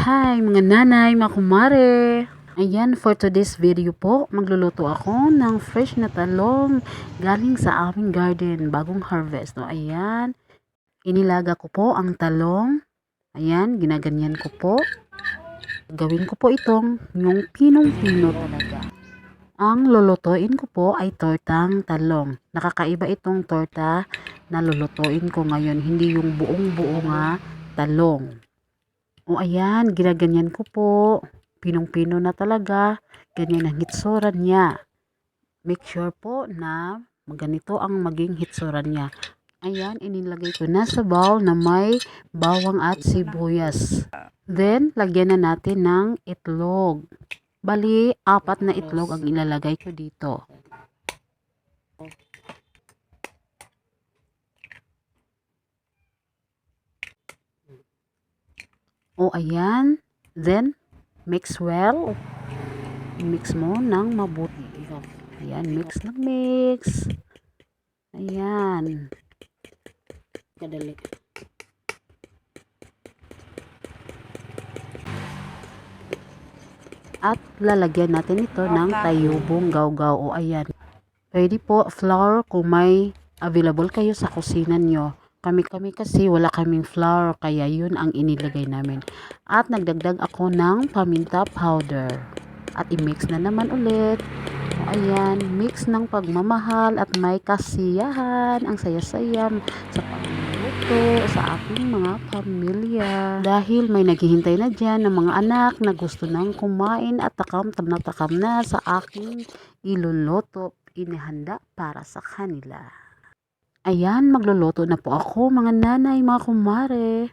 Hi mga nanay, mga kumare! Ayan, for today's video po, magluluto ako ng fresh na talong galing sa aming garden, bagong harvest. No, ayan, inilaga ko po ang talong. Ayan, ginaganyan ko po. Gawin ko po itong yung pinong-pino talaga. Ang lulutuin ko po ay tortang talong. Nakakaiba itong torta na lulutuin ko ngayon, hindi yung buong-buo nga talong. O ayan, ginaganyan ko po. Pinong-pino na talaga. Ganyan ang hitsuran niya. Make sure po na ganito ang maging hitsuran niya. Ayan, inilagay ko na sa bowl na may bawang at sibuyas. Then, lagyan na natin ng itlog. Bali, 4 na itlog ang ilalagay ko dito. O ayan, then mix well. Mix mo ng mabuti. Ayan, mix na mix. Ayan. Kadali. At lalagyan natin ito ng tayubong gawgaw. O ayan. Pwede po flour kung may available kayo sa kusina nyo. Kami kasi wala kaming flour, kaya yun ang inilagay namin. At nagdagdag ako ng paminta powder. At i-mix na naman ulit. O ayan, mix ng pagmamahal at may kasiyahan. Ang saya-saya sa pagluluto sa aking mga pamilya. Dahil may naghihintay na dyan ng mga anak na gusto nang kumain at takam na sa aking iluluto. Inihanda para sa kanila. Ayan, magluluto na po ako mga nanay, mga kumare.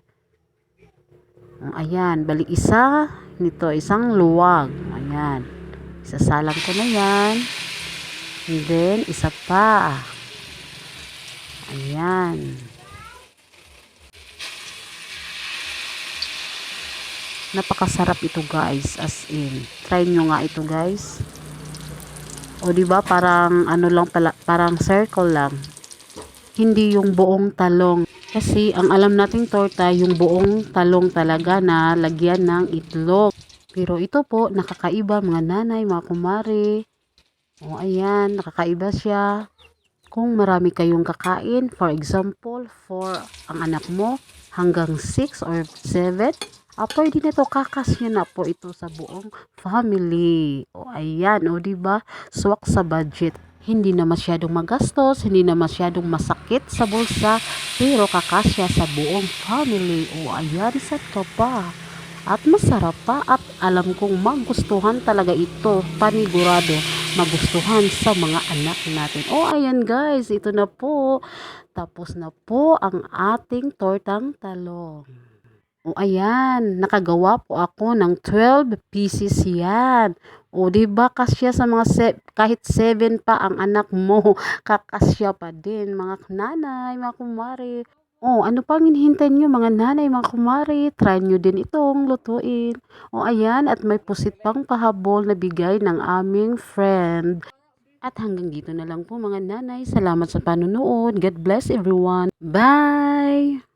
Ayan, bali isa nito, isang luwag. Ayan, isasalang ko na yan. And then, isa pa. Ayan. Napakasarap ito guys, as in. Try nyo nga ito guys. O diba, parang ano lang pala, parang circle lang. Hindi yung buong talong. Kasi ang alam nating torta, yung buong talong talaga na lagyan ng itlog. Pero ito po, nakakaiba mga nanay, mga kumare. O ayan, nakakaiba siya. Kung marami kayong kakain, for example, for ang anak mo, hanggang 6 or 7, pwede na to, kakasya na po ito sa buong family. O ayan, o diba, swak sa budget. Hindi na masyadong magastos, hindi na masyadong masakit sa bulsa, pero kakasya sa buong family. O ayan, set ka pa. At masarap pa, at alam kong magustuhan talaga ito, panigurado, magustuhan sa mga anak natin. O ayan guys, ito na po. Tapos na po ang ating tortang talong. O ayan, nakagawa po ako ng 12 pieces yan. O diba kasya sa mga kahit 7 pa ang anak mo, kakasya pa din mga nanay, mga kumare. O ano pang hinihintay nyo mga nanay, mga kumare, try nyo din itong lutuin. O ayan, at may pusit pang pahabol na bigay ng aming friend. At hanggang dito na lang po mga nanay. Salamat sa panunood. God bless everyone. Bye!